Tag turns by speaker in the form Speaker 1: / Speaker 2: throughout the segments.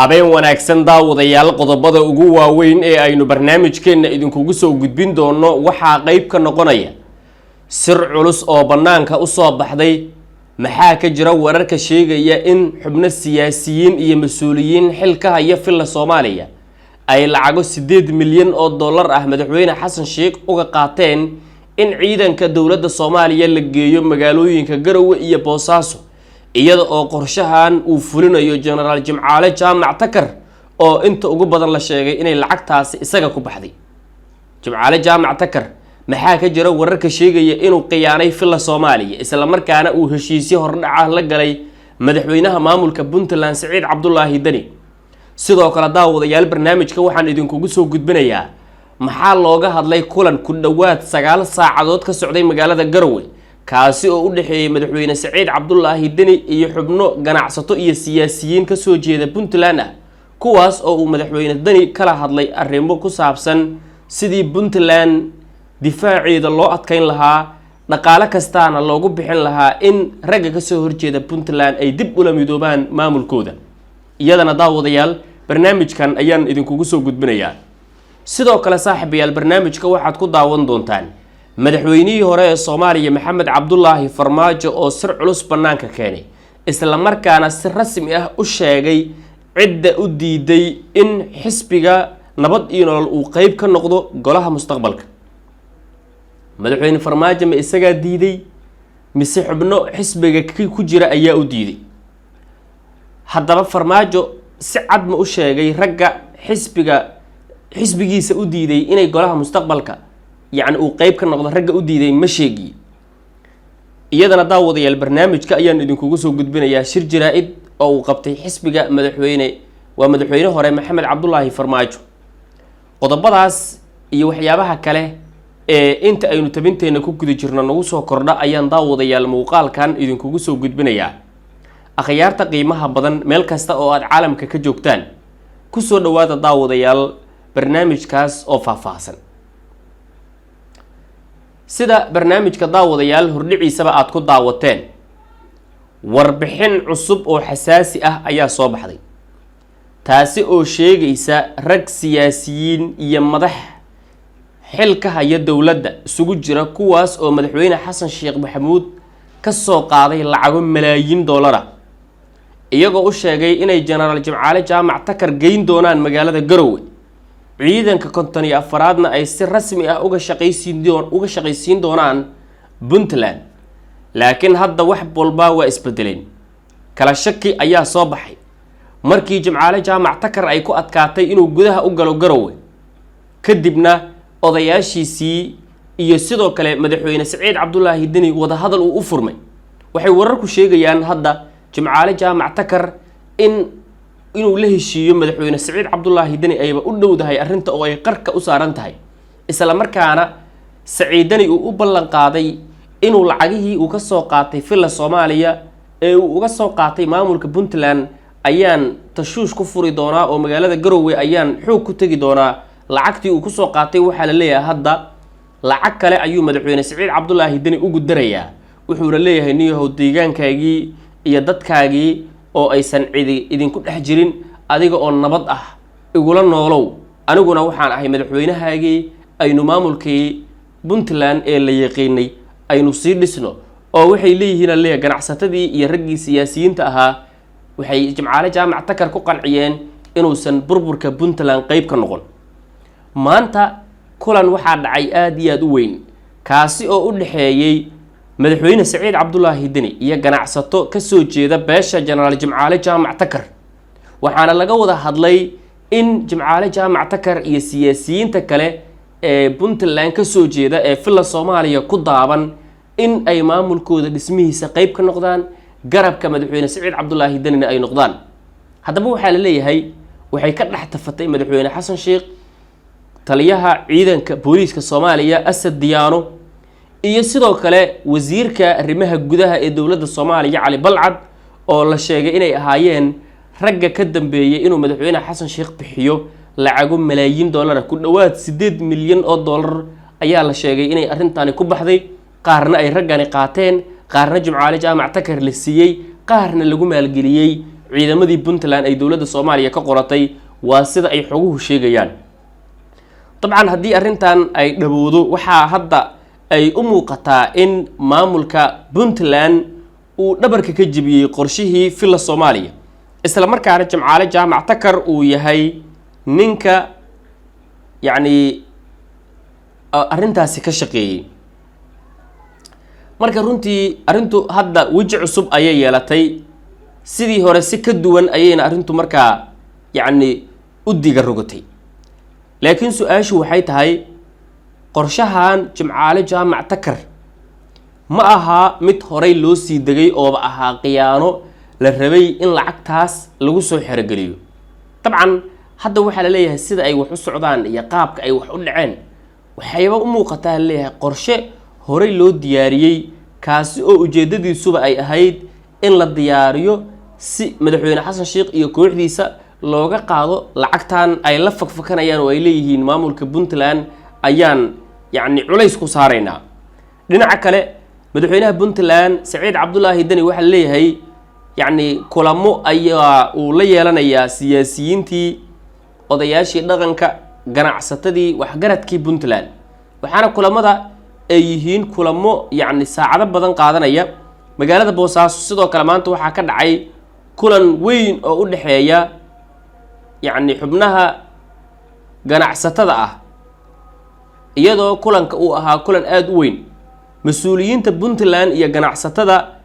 Speaker 1: habeen wanaagsan daawadayaal qodobada ugu waaweyn ee aynu barnaamijkeena idinkugu soo gudbin doono waxaa qayb ka noqonaya sir culus oo banaanka u soo baxday maxaa ka jira wararka sheegaya in xubno siyaasiyiin iyo mas'uuliyiin xil ka haya filla Soomaaliya ay lacago 8 milyan oo dollar ah madaxweyne Xasan Sheikh uga qaateen in ciidanka dawladda Soomaaliya la geeyo magaalooyinka Garowe iyo Boosaaso iyada oo qorshahan uu fulinayo General Jimcaale Jaamac Takar oo inta ugu badan la sheegay inay lacagtaasi isaga ku baxday. Jimcaale Jaamac Takar maxaa ka jira wararka sheegaya inuu qiyaanay filla Soomaaliya isla markaana uu heshiisyo hordhac la galay madaxweynaha maamulka Puntland Saciid Cabdullaahi Dani. sidoo kale daawadayaal barnaamijka waxaan idinkugu soo gudbinayaa maxaa looga hadlay kulan ku dhawaad 9 saacadood ka socday magaalada Garowe kaasi oo u dhaxeeyay madaxweyne Saciid Cabdullaahi Dani iyo xubno ganacsato iyo siyaasiyiin ka soo jeeda Puntland kuwaas oo uu madaxweyne Dani kala hadlay arrimo ku saabsan sidii Puntland difaaceeda loo adkeyn lahaa dhaqaale kastaana loogu bixin lahaa in ragga ka soo horjeeda Puntland ay dib u la midoobaan maamulkooda. iyadana daawadayaal barnaamijkan ayaan idinkugu soo gudbinayaa. sidoo kale saaxiibayaal barnaamijka waxaad ku daawan doontaan madaxweynihii hore ee Soomaaliya Maxamed Cabdullaahi Farmaajo oo sir culus banaanka keenay isla markaana si rasmi ah u sheegay cidda u diiday in xisbiga nabad iyo nolol uu qayb ka noqdo golaha mustaqbalka. madaxweyne Farmaajo ma isaga diiday mise xubno xisbiga ku jira ayaa u diiday. haddaba Farmaajo si cad ma u sheegay ragga xisbigiisa u diiday inay golaha mustaqbalka uu qayb ka noqdo ragga u diiday ma sheegi. iyadana daawadayaal barnaamijka ayaan idinkugu soo gudbinayaa shir jaraa'id oo uu qabtay xisbiga madaxweyne hore Maxamed Cabdullaahi Farmaajo. qodobadaas iyo waxyaabaha kale ee inta aynu tabinteena ku guda jirno nagu soo kordha ayaan daawadayaal muuqaalkan idinkugu soo gudbinayaa. akhyaarta qiimaha badan meel kasta oo aad caalamka ka joogtaan ku soo dhawaada daawadayaal barnaamijkaas oo faahfaahsan. sida barnaamijka daawadayaal hordhiciisaba aad ku daawateen warbixin cusub oo xasaasi ah ayaa soo baxday taasi oo sheegaysa rag siyaasiyiin iyo madax xil ka haya dawladda isugu jira kuwaas oo madaxweyne Xasan Sheikh Maxamuud ka soo qaaday lacago malaayiin dollar iyagoo u sheegay inay General Jimcaale Jaamac Takar geyn doonaan magaalada Garowe ciidanka 54aadna ay si rasmi ah uga shaqaysiin doonaan Puntland. laakiin hadda wax walba waa isbedeleen. kala shaki ayaa soo baxay markii Jimcaale Jaamac Takar ay ku adkaatay inuu gudaha u galo Garowe kadibna odayaashiisii iyo sidoo kale madaxweyne Saciid Cabdullaahi Dani wada hadal uu u furmay. waxay wararku sheegayaan hadda Jimcaale Jaamac Takar inuu la heshiiyo madaxweyne Saciid Cabdullaahi Dani ayba u dhowdahay arrinta oo ay qarka u saaran tahay isla markaana Saciid Dani uu u ballan qaaday inuu lacagihii uu ka soo qaatay filla Soomaaliya ee uu uga soo qaatay maamulka Puntland ayaan tashuush ku furi doonaa oo magaalada Garowe ayaan xoog ku tagi doonaa. lacagtii uu ku soo qaatay waxa la leeyahay hadda lacag kale ayuu madaxweyne Saciid Cabdullaahi Dani ugu darayaa. wuxuu leeyahay niyahow deegaankaagii iyo dadkaagii oo aysan idinku dhex jirin adiga oo nabad ah igula noolow aniguna waxaan ahay madaxweynahaagii aynu maamulkii Puntland ee la yaqiinay aynu sii dhisno. oo waxay leeyihiin leeyahay ganacsatadii iyo raggii siyaasiyiinta ahaa waxay Jimcaale Jaamac Takar ku qanciyeen inuusan burburka Puntland qayb ka noqon. maanta kulan waxaa dhacay aad iyo aad u weyn kaasi oo u dhaxeeyay madaxweyne Saciid Cabdullaahi Dani iyo ganacsato ka soo jeeda beesha General Jimcaale Jaamac Takar. waxaana laga wada hadlay in Jimcaale Jaamac Takar iyo siyaasiyiinta kale ee Puntland ka soo jeeda ee filla Soomaaliya ku daaban in ay maamulkooda dhismihiisa qayb ka noqdaan garabka madaxweyne Saciid Cabdullaahi Dani ay noqdaan. haddaba waxaa la leeyahay waxay ka dhex tafatay madaxweyne Xasan Sheikh taliyaha ciidanka booliiska Soomaaliya Asad Diyaano iyo sidoo kale wasiirka arrimaha gudaha ee dawladda Soomaaliya Cali Balcad oo la sheegay inay ahaayeen ragga ka dambeeyay inuu madaxweyne Xasan Sheikh bixiyo lacago malaayiin dollar ku dhawaad 8 milyan oo dollar ayaa la sheegay inay arrintaani ku baxday. qaarna ay raggani qaateen qaarna Jimcaale Jaamac Takar la siiyay qaarna lagu maalgeliyay ciidamadii Puntland ay dowladda Soomaaliya ka qoratay waa sida ay xoguhu sheegayaan. dabcan haddii arrintan ay dhawoodo waxaa hadda ay u muuqataa in maamulka Puntland uu dhabarka ka jabiyay qorshihii filla Soomaaliya isla markaana Jimcaale Jaamac Takar uu yahay ninka yacni arrintaasi ka shaqeeyay. marka runtii arrintu hadda waji cusub ayay yeelatay sidii hore si ka duwan ayayna arrintu markaa yacni u diga rogotay. laakiin su-aashu waxay tahay qorshahan Jimcaale Jaamac Takar ma aha mid horey loo sii degay oo ahaa qiyaano la rabay in lacagtaas lagu soo xirogeliyo. dabcan hadda waxaa la leeyahay sida ay wax u socdaan iyo qaabka ay wax u dhaceen waxayba u muuqataa la leeyahay qorshe horey loo diyaariyey kaasi oo ujeedadiisuba ay ahayd in la diyaariyo si madaxweyne Xasan Sheekh iyo kooxdiisa looga qaado lacagtan ay la fakfakanayaan oo ay leeyihiin maamulka Puntland ayaan yacni culays ku saaraynaa. dhinaca kale madaxweynaha Puntland Saciid Cabdullaahi Dani waxa leeyahay yacni kulamo ayaa uu la yeelanayaa siyaasiyiintii odayaashii dhaqanka ganacsatadii waxgaradkii Puntland waxaana kulamada ay yihiin kulamo yacni saacado badan qaadanaya. magaalada Boosaaso sidoo kale maanta waxaa ka dhacay kulan weyn oo u dhaxeeya yacni xubnaha ganacsatada ah iyadoo kulanka uu ahaa kulan aad u weyn. mas-uuliyiinta Puntland iyo ganacsatada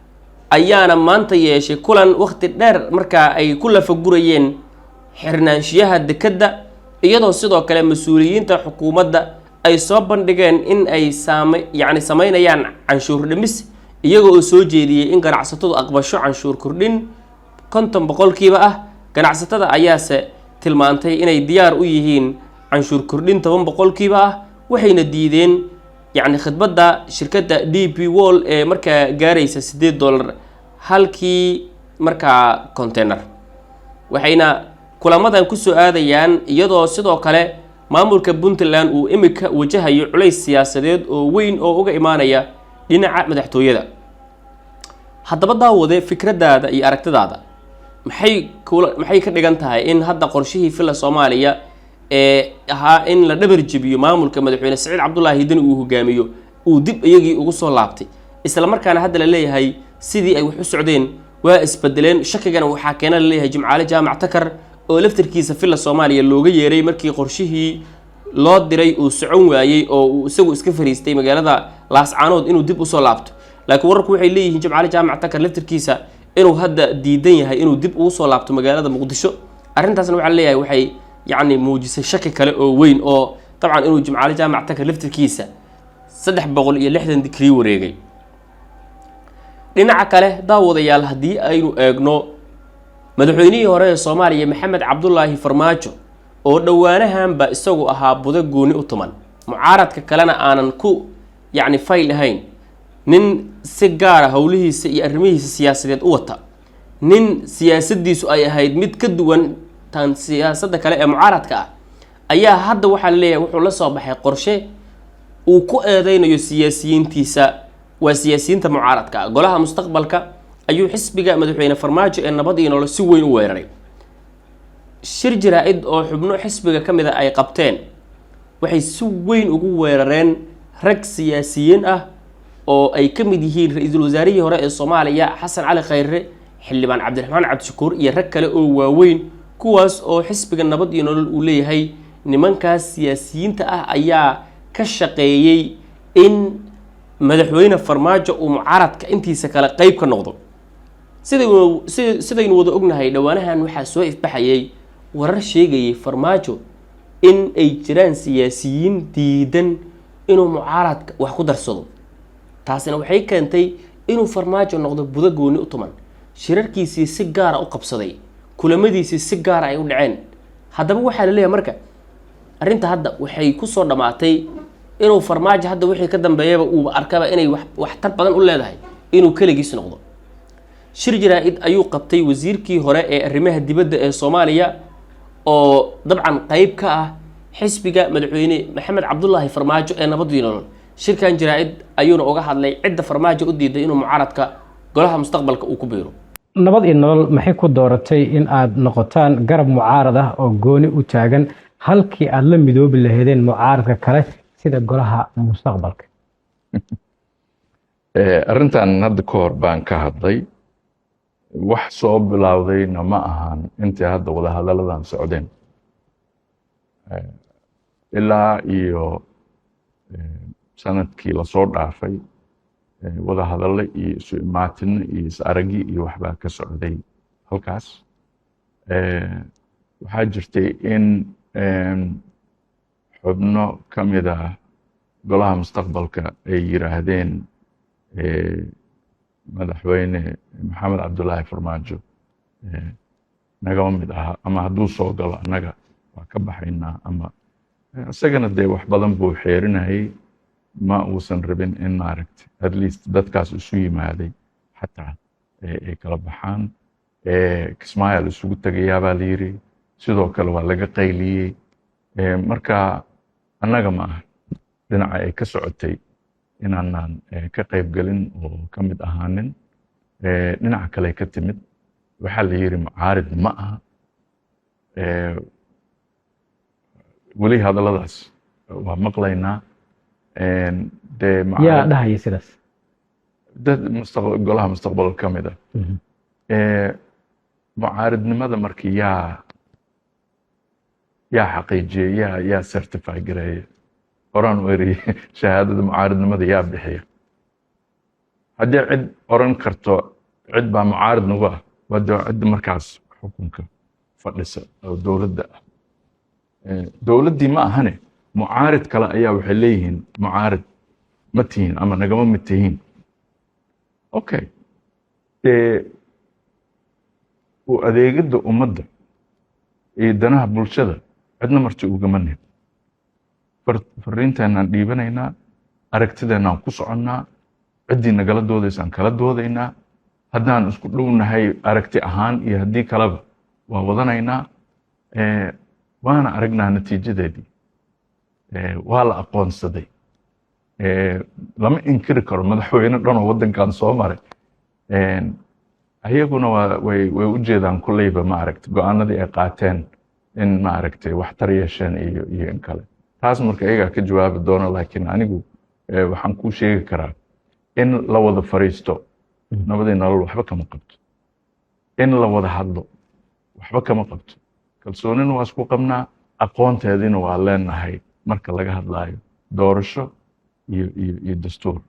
Speaker 1: ayaana maanta yeeshay kulan waqti dheer markaa ay ku lafagurayeen xirnaanshiyaha dekedda iyadoo sidoo kale mas-uuliyiinta xukuumadda ay soo bandhigeen in ay sameynayaan canshuur dhimis iyaga oo soo jeediyay in ganacsatadu aqbasho canshuur kordhin 50% ah. ganacsatada ayaase tilmaantay inay diyaar u yihiin canshuur kordhin 10% ah waxayna diideen yacni khidmadda shirkadda DP World ee markaa gaaraysa $8 halkii markaa container. waxayna kulamadan ku soo aadayaan iyadoo sidoo kale maamulka Puntland uu imika wajahayo culays siyaasadeed oo weyn oo uga imaanaya dhinaca madaxtooyada. haddaba daawade fikradaada iyo aragtidaada maxay ka dhigan tahay in hadda qorshihii filla Soomaaliya ee ahaa in la dhabar jabiyo maamulka madaxweyne Saciid Cabdullaahi Dani uu hogaamiyo uu dib iyagii ugu soo laabtay isla markaana hadda la leeyahay sidii ay wax u socdeen waa isbedeleen. shakigana waxaa keena la leeyahay Jimcaale Jaamac Takar oo laftirkiisa filla Soomaaliya looga yeeray markii qorshihii loo diray uu socon waayay oo uu isagu iska fariistay magaalada Laascaanood inuu dib u soo laabto. laakiin wararku waxay leeyihiin Jimcaale Jaamac Takar laftirkiisa inuu hadda diidan yahay inuu dib ugu soo laabto magaalada Muqdisho. arrintaasna waxaa la leeyahay waxay yacni muujisay shaki kale oo weyn oo dabcan inuu Jimcaale Jaamac Takar laftirkiisa 360 digrii wareegay. dhinaca kale daawadayaal haddii aynu eegno madaxweynihii hore ee Soomaaliya Maxamed Cabdullaahi Farmaajo oo dhowaanahanba isagu ahaa budo gooni u tuman mucaaradka kalena aanan ku yacni fayl ahayn nin si gaara howlihiisa iyo arrimihiisa siyaasadeed u wata nin siyaasadiisu ay ahayd mid ka duwan tan siyaasadda kale ee mucaaradka ah ayaa hadda waxaa la leeyahay wuxuu la soo baxay qorshe uu ku eedeynayo siyaasiyiintiisa waa siyaasiyiinta mucaaradka ah. golaha mustaqbalka ayuu xisbiga madaxweyne Farmaajo ee nabad iyo nolol si weyn u weeraray. shir jaraa'id oo xubno xisbiga ka mid ah ay qabteen waxay si weyn ugu weerareen rag siyaasiyiin ah oo ay ka mid yihiin ra'iisul wasaarihii hore ee Soomaaliya Xasan Cali Khayre, xildhibaan Cabdiraxmaan Cabdishakuur iyo rag kale oo waaweyn kuwaas oo xisbiga nabad iyo nolol uu leeyahay. nimankaas siyaasiyiinta ah ayaa ka shaqeeyay in madaxweyne Farmaajo uu mucaaradka intiisa kale qayb ka noqdo. sidaynu wada ognahay dhowaanahan waxaa soo ifbaxayay warar sheegayay Farmaajo in ay jiraan siyaasiyiin diidan inuu mucaaradka wax ku darsado. taasina waxay keentay inuu Farmaajo noqdo budo gooni u tuman shirarkiisii si gaar ah u qabsaday kulamadiisii si gaar ah ay u dhaceen. haddaba waxaa la leeyahay marka arrinta hadda waxay ku soo dhamaatay inuu Farmaajo hadda wixii ka dambeeyaba uu arkaba inay wax tar badan u leedahay inuu kaligiis noqdo. shir jaraa'id ayuu qabtay wasiirkii hore ee arrimaha dibadda ee Soomaaliya oo dabcan qayb ka ah xisbiga madaxweyne Maxamed Cabdullaahi Farmaajo ee nabad iyo nolol. shirkan jaraa'id ayuuna uga hadlay cidda Farmaajo u diiday inuu mucaaradka golaha mustaqbalka uu ku biiro.
Speaker 2: nabad iyo nolol maxay ku dooratay in aad noqotaan garab mucaarad ah oo gooni u taagan halkii aad la midoobi lahaydeen mucaaradka kale sida golaha mustaqbalka?
Speaker 3: arrintan hadda ka hor baan ka hadlay, wax soo bilowdayna ma ahan intii hadda wadahadalladan socdeen ilaa iyo sanadkii lasoo dhaafay wadahadalle iyo isu imaatinno iyo is aragi iyo waxbaa ka socday halkaas. waxaa jirtay in xubno ka mid ah golaha mustaqbalka ay yiraahdeen madaxweyne maxamed cabdullaahi farmaajo nagama mid aha, ama hadduu soo galo annaga waa ka baxaynaa, ama isagana dee wax badan buu xeerinayay, ma uusan rabin in maaragtay at least dadkaas isu yimaaday xataa ay kala baxaan. kismaayo la isugu tegayaa baa la yiri, sidoo kale waa laga qayliyey. marka annaga ma aha dhinaca ay ka socotay inaanaan ka qaybgelin oo ka mid ahaanin. dhinaca kale ka timid waxaa la yiri mucaarid ma aha. weli hadalladaas waa maqlaynaa.
Speaker 2: yaa dhahaya sidaas?
Speaker 3: dad golaha mustaqbal ka mid ah. mucaaridnimada markii yaa xaqiijiyey, yaa certify gareeye, horaan u eriyey shahaadada mucaaridnimada yaa bixiya. haddii cid oran karto cid baa mucaarid nagu ah, waa dee cidda markaas xukunka fadhisa oo dowladda ah. dowladdii ma ahane mucaarid kale ayaa waxay leeyihiin mucaarid ma tihiin ama nagama mid tihiin. okay, u adeegidda ummadda iyo danaha bulshada cidna marti ugama nihin. fariinteenaan dhiibanaynaa, aragtideenaan ku soconnaa, ciddii nagala doodaysaan kala doodaynaa. haddaan isku dhownahay aragti ahaan iyo haddii kaleba waa wadanaynaa. waana aragnaa natiijadeedii. waa la aqoonsaday. lama inkiri karo madaxweyne dhan oo waddankan soo maray. ayaguna way u jeedaan kulleyba maaragtay go-aanadii ay qaateen in maaragtay waxtar yeesheen iyo in kale. taas marka iyagaa ka jawaabi doono, laakiin anigu waxaan kuu sheegi karaa in la wada fariisto nabadii nolol waxba kama qabto. in la wada hadlo waxba kama qabto. kalsoonina waa isku qabnaa, aqoonteediina waa leenahay marka laga hadlaayo doorasho iyo dastuur.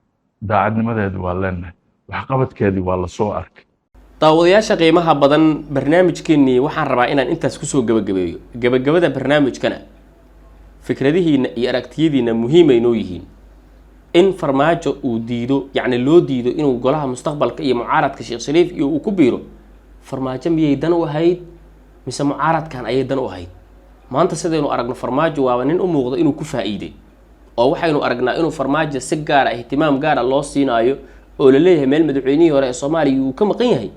Speaker 3: daacadnimadeedi waa leenahay, waxqabadkeedii waa la soo arkay.
Speaker 1: daawadayaasha qiimaha badan, barnaamijkeennii waxaan rabaa inaan intaas kusoo gabagabeeyo. gabagabada barnaamijkana fikradihiina iyo aragtiyadiina muhiimay noo yihiin. in farmaajo uu diido, yacni loo diido inuu golaha mustaqbalka iyo mucaaradka sheekh shariif iyo uu ku biiro, farmaajo miyay dan u ahayd mise mucaaradkan ayay dan u ahayd? maanta sidaynu aragno farmaajo waaba nin u muuqdo inuu ku faa'iiday, oo waxaynu aragnaa inuu farmaajo si gaara ihtimaam gaara loo siinaayo, oo la leeyahay meel madaxweynihii hore ee soomaaliya uu ka maqan yahay,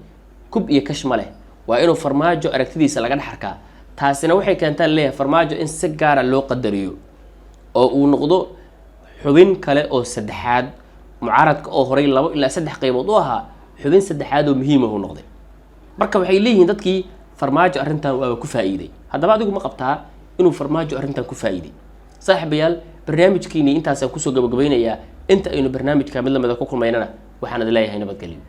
Speaker 1: kub iyo kash ma leh. waa inuu farmaajo aragtidiisa laga dhex arkaa. taasina waxay keentaa leeyahay farmaajo in si gaara loo qadariyo oo uu noqdo xubin kale oo saddexaad. mucaaradka oo horay 2 ilaa 3 qaybood u ahaa, xubin saddexaad oo muhiim ah uu noqday. marka waxay leeyihiin dadkii farmaajo arrintan waa ku faa'iiday. haddaba adigu ma qabtaa inuu farmaajo arrintan ku faa'iiday? saaxiibayaal, barnaamijkiini intaas aan kusoo gabagabaynayaa. inta aynu barnaamijka mid lamida ku kulmaynana waxaan idin leeyahay nabadgelyo.